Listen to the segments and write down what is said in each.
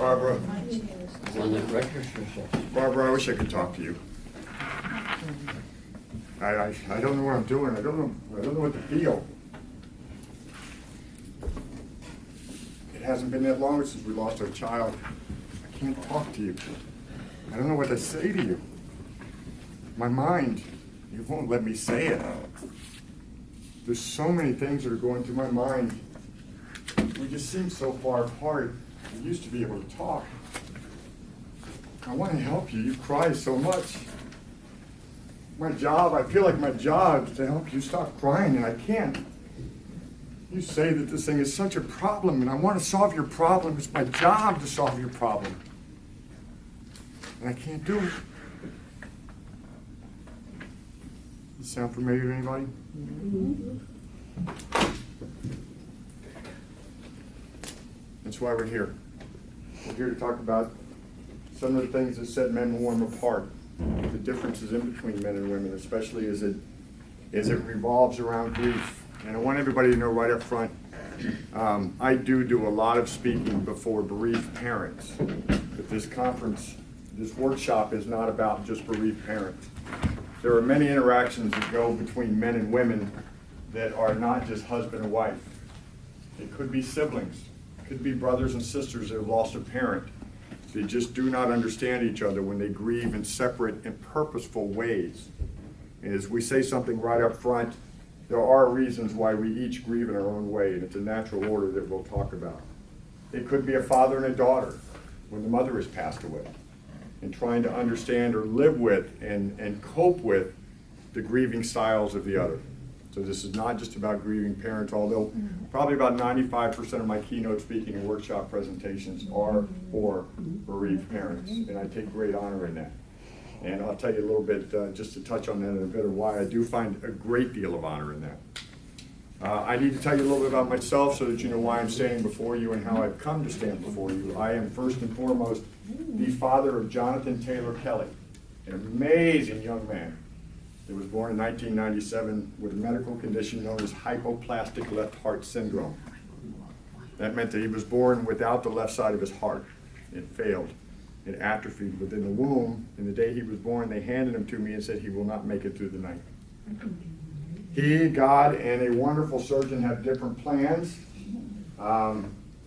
Barbara, One that registers us. Barbara, I wish I could talk to you. I don't know what I'm doing. I don't know what to feel. It hasn't been that long since we lost our child. I can't talk to you. I don't know what to say to you. My mind, it won't let me say it. There's so many things that are going through my mind. We just seem so far apart. We used to be able to talk. I want to help you. You cry so much. My job, I feel like my job is to help you stop crying, and I can't. You say that this thing is such a problem, and I want to solve your problem. It's my job to solve your problem. And I can't do it. Does it sound familiar to anybody? That's why we're here. We're here to talk about some of the things that set men and women apart, the differences in between men and women, especially as it revolves around grief. And I want everybody to know right up front, I do a lot of speaking before bereaved parents. But this conference, this workshop is not about just bereaved parents. There are many interactions that go between men and women that are not just husband and wife. It could be siblings. It could be brothers and sisters that have lost a parent. They just do not understand each other when they grieve in separate and purposeful ways. And as we say something right up front, there are reasons why we each grieve in our own way, and it's a natural order that we'll talk about. It could be a father and a daughter when the mother has passed away, and trying to understand or live with and cope with the grieving styles of the other. So this is not just about grieving parents, although probably about 95% of my keynote speaking and workshop presentations are for bereaved parents, and I take great honor in that. And I'll tell you a little bit, just to touch on that in a bit, of why I do find a great deal of honor in that. I need to tell you a little bit about myself so that you know why I'm standing before you and how I've come to stand before you. I am first and foremost the father of Jonathan Taylor Kelly, an amazing young man that was born in 1997 with a medical condition known as hypoplastic left heart syndrome. That meant that he was born without the left side of his heart. It failed. It atrophied within the womb, and the day he was born, they handed him to me and said he will not make it through the night. He, God, and a wonderful surgeon have different plans.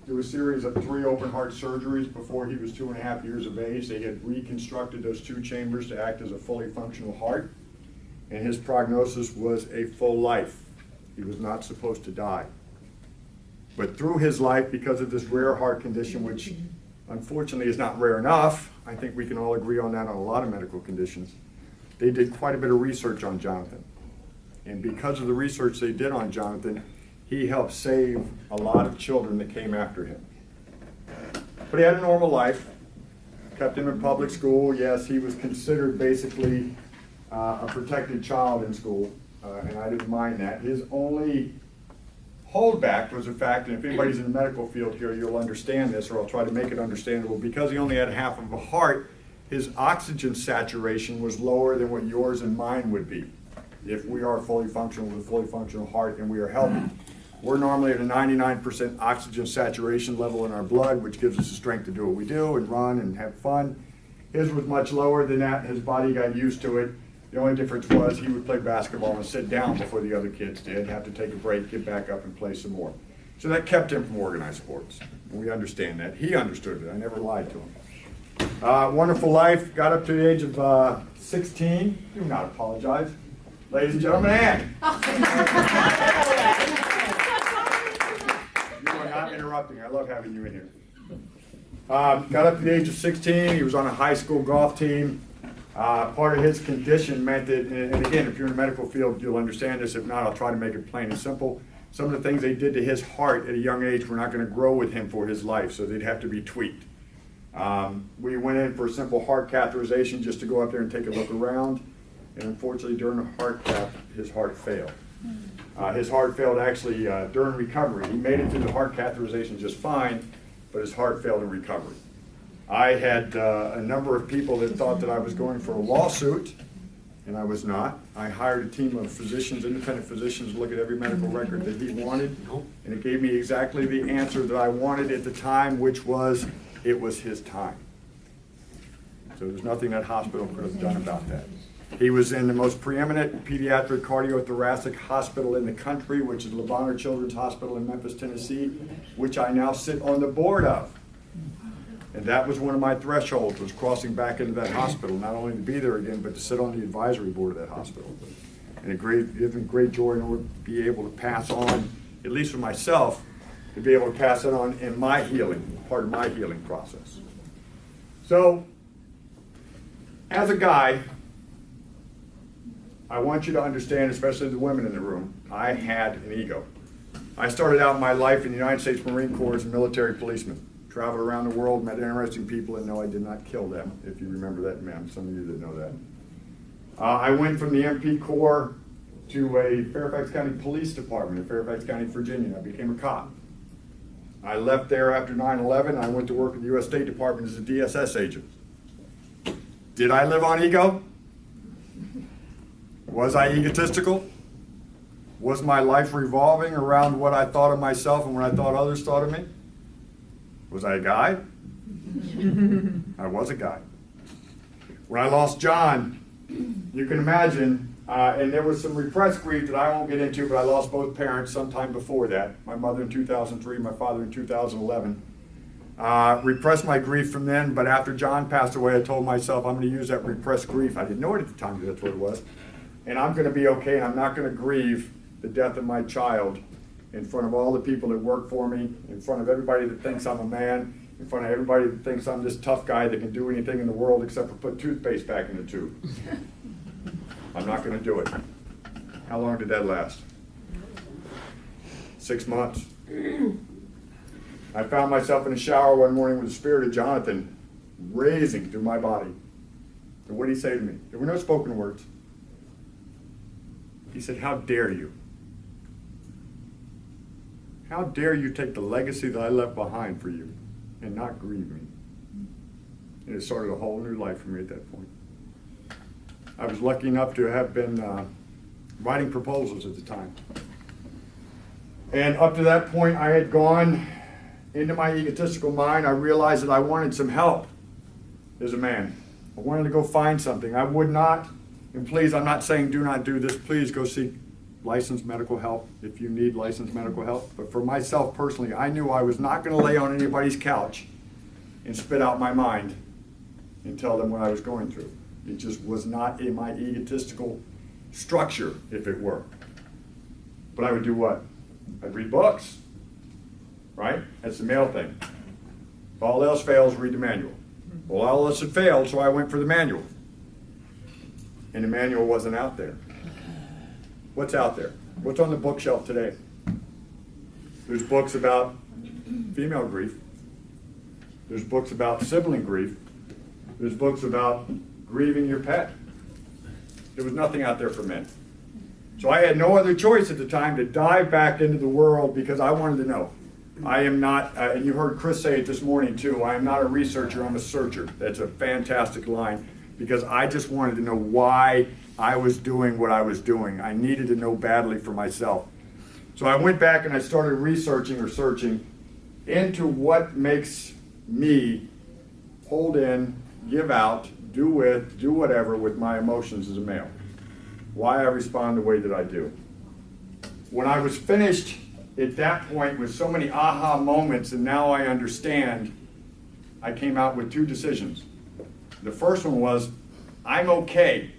Through a series of 3 open heart surgeries before he was 2.5 years of age, they had reconstructed those 2 chambers to act as a fully functional heart, and his prognosis was a full life. He was not supposed to die. But through his life, because of this rare heart condition, which unfortunately is not rare enough, I think we can all agree on that on a lot of medical conditions, they did quite a bit of research on Jonathan. And because of the research they did on Jonathan, he helped save a lot of children that came after him. But he had a normal life, kept him in public school. Yes, he was considered basically a protected child in school, and I didn't mind that. His only holdback was the fact, and if anybody's in the medical field here, you'll understand this, or I'll try to make it understandable, because he only had half of a heart, his oxygen saturation was lower than what yours and mine would be if we are fully functional with a fully functional heart and we are healthy. We're normally at a 99% oxygen saturation level in our blood, which gives us the strength to do what we do and run and have fun. His was much lower than that. His body got used to it. The only difference was he would play basketball and sit down before the other kids did, have to take a break, get back up and play some more. So that kept him from organized sports. And we understand that. He understood it. I never lied to him. Wonderful life. Got up to the age of 16. Do not apologize. Ladies and gentlemen, Ann. You are not interrupting. I love having you in here. Got up to the age of 16. He was on a high school golf team. Part of his condition meant that, and again, if you're in the medical field, you'll understand this. If not, I'll try to make it plain and simple. Some of the things they did to his heart at a young age were not going to grow with him for his life, so they'd have to be tweaked. We went in for a simple heart catheterization just to go up there and take a look around, and unfortunately during the heart cath, his heart failed. His heart failed actually during recovery. He made it through the heart catheterization just fine, but his heart failed in recovery. I had a number of people that thought that I was going for a lawsuit, and I was not. I hired a team of physicians, independent physicians, to look at every medical record that he wanted, and it gave me exactly the answer that I wanted at the time, which was it was his time. So there's nothing that hospital could have done about that. He was in the most preeminent pediatric cardiothoracic hospital in the country, which is Le Bonheur Children's Hospital in Memphis, Tennessee, which I now sit on the board of. And that was one of my thresholds, was crossing back into that hospital, not only to be there again, but to sit on the advisory board of that hospital. And it gives me great joy in order to be able to pass on, at least for myself, to be able to pass it on in my healing, part of my healing process. So, as a guy, I want you to understand, especially the women in the room, I had an ego. I started out my life in the United States Marine Corps as a military policeman. Traveled around the world, met interesting people, and no, I did not kill them, if you remember that, ma'am. Some of you that know that. I went from the MP Corps to a Fairfax County Police Department in Fairfax County, Virginia. I became a cop. I left there after 9/11. I went to work at the U.S. State Department as a DSS agent. Did I live on ego? Was I egotistical? Was my life revolving around what I thought of myself and what I thought others thought of me? Was I a guy? I was a guy. When I lost John, you can imagine, and there was some repressed grief that I won't get into, but I lost both parents sometime before that. My mother in 2003, my father in 2011. Repressed my grief from then, but after John passed away, I told myself I'm going to use that repressed grief. I didn't know it at the time, but that's what it was. And I'm going to be okay, and I'm not going to grieve the death of my child in front of all the people that work for me, in front of everybody that thinks I'm a man, in front of everybody that thinks I'm this tough guy that can do anything in the world except for put toothpaste back in the tube. I'm not going to do it. How long did that last? 6 months. I found myself in a shower one morning with the spirit of Jonathan raising through my body. And what did he say to me? There were no spoken words. He said, "How dare you? How dare you take the legacy that I left behind for you and not grieve me?" And it started a whole new life for me at that point. I was lucky enough to have been writing proposals at the time. And up to that point, I had gone into my egotistical mind. I realized that I wanted some help as a man. I wanted to go find something. I would not, and please, I'm not saying do not do this. Please go seek licensed medical help if you need licensed medical help. But for myself personally, I knew I was not going to lay on anybody's couch and spit out my mind and tell them what I was going through. It just was not in my egotistical structure, if it were. But I would do what? I'd read books, right? That's the male thing. If all else fails, read the manual. Well, all else had failed, so I went for the manual. And the manual wasn't out there. What's out there? What's on the bookshelf today? There's books about female grief. There's books about sibling grief. There's books about grieving your pet. There was nothing out there for men. So I had no other choice at the time to dive back into the world because I wanted to know. I am not, and you heard Chris say it this morning too, I am not a researcher, I'm a searcher. That's a fantastic line because I just wanted to know why I was doing what I was doing. I needed to know badly for myself. So I went back and I started researching or searching into what makes me hold in, give out, do whatever with my emotions as a male. Why I respond the way that I do. When I was finished at that point with so many aha moments and now I understand, I came out with two decisions. The first one was, I'm okay.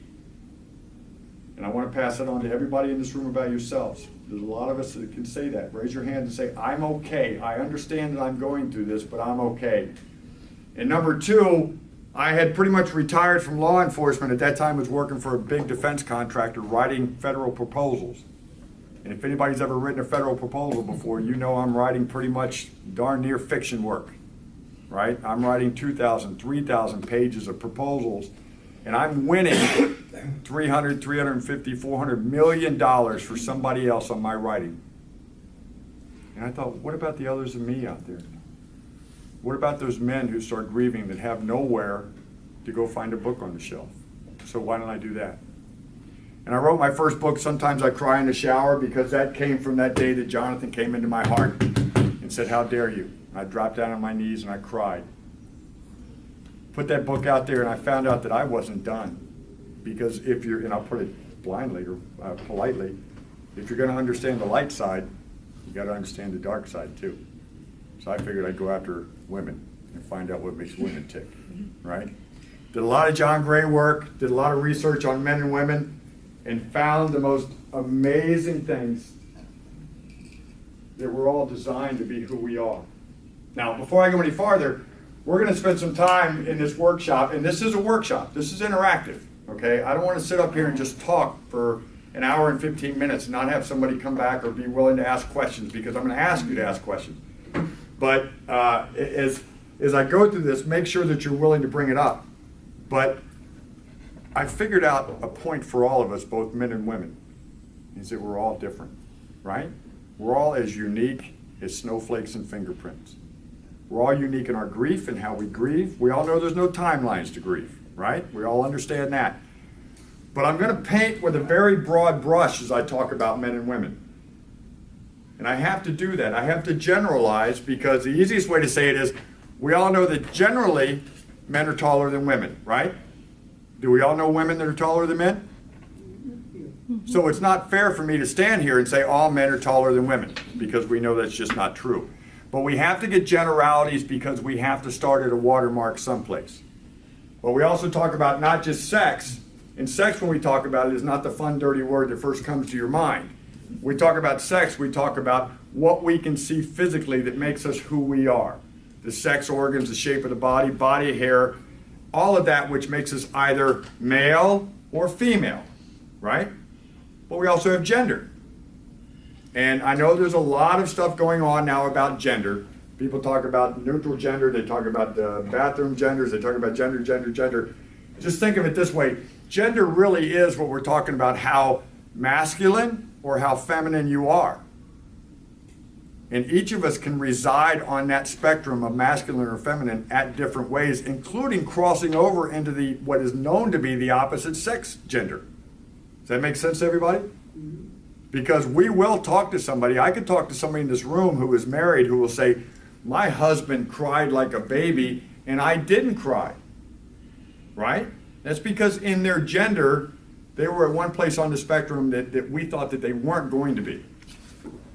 And I want to pass that on to everybody in this room about yourselves. There's a lot of us that can say that. Raise your hand and say, I'm okay. I understand that I'm going through this, but I'm okay. And number two, I had pretty much retired from law enforcement. At that time, I was working for a big defense contractor writing federal proposals. And if anybody's ever written a federal proposal before, you know I'm writing pretty much darn near fiction work, right? I'm writing 2,000, 3,000 pages of proposals, and I'm winning $300, $350, $400 million for somebody else on my writing. And I thought, what about the others and me out there? What about those men who start grieving that have nowhere to go find a book on the shelf? So why don't I do that? And I wrote my first book, Sometimes I Cry in the Shower, because that came from that day that Jonathan came into my heart and said, how dare you? And I dropped down on my knees and I cried. put that book out there, and I found out that I wasn't done. Because if you're, and I'll put it blindly or politely, if you're gonna understand the light side, you gotta understand the dark side too. So I figured I'd go after women and find out what makes women tick, right? Did a lot of John Gray work, did a lot of research on men and women, and found the most amazing things, that we're all designed to be who we are. Now, before I go any farther, we're going to spend some time in this workshop, and this is a workshop. This is interactive, okay? I don't want to sit up here and just talk for an hour and 15 minutes and not have somebody come back or be willing to ask questions, because I'm going to ask you to ask questions. But as I go through this, make sure that you're willing to bring it up. But I figured out a point for all of us, both men and women, is that we're all different, right? We're all as unique as snowflakes and fingerprints. We're all unique in our grief and how we grieve. We all know there's no timelines to grief, right? We all understand that. But I'm going to paint with a very broad brush as I talk about men and women. And I have to do that. I have to generalize, because the easiest way to say it is, we all know that generally men are taller than women, right? Do we all know women that are taller than men? So it's not fair for me to stand here and say all men are taller than women, because we know that's just not true. But we have to get generalities, because we have to start at a watermark someplace. But we also talk about not just sex. And sex, when we talk about it, is not the fun, dirty word that first comes to your mind. We talk about sex, we talk about what we can see physically that makes us who we are. The sex organs, the shape of the body hair, all of that which makes us either male or female, right? But we also have gender. And I know there's a lot of stuff going on now about gender. People talk about neutral gender, they talk about bathroom genders, they talk about gender. Just think of it this way. Gender really is what we're talking about, how masculine or how feminine you are. And each of us can reside on that spectrum of masculine or feminine at different ways, including crossing over into the what is known to be the opposite sex gender. Does that make sense to everybody? Because we will talk to somebody. I could talk to somebody in this room who is married who will say, my husband cried like a baby and I didn't cry. Right? That's because in their gender, they were at one place on the spectrum that we thought that they weren't going to be.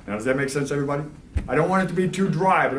Now, does that make sense to everybody? I don't want it to be too dry, but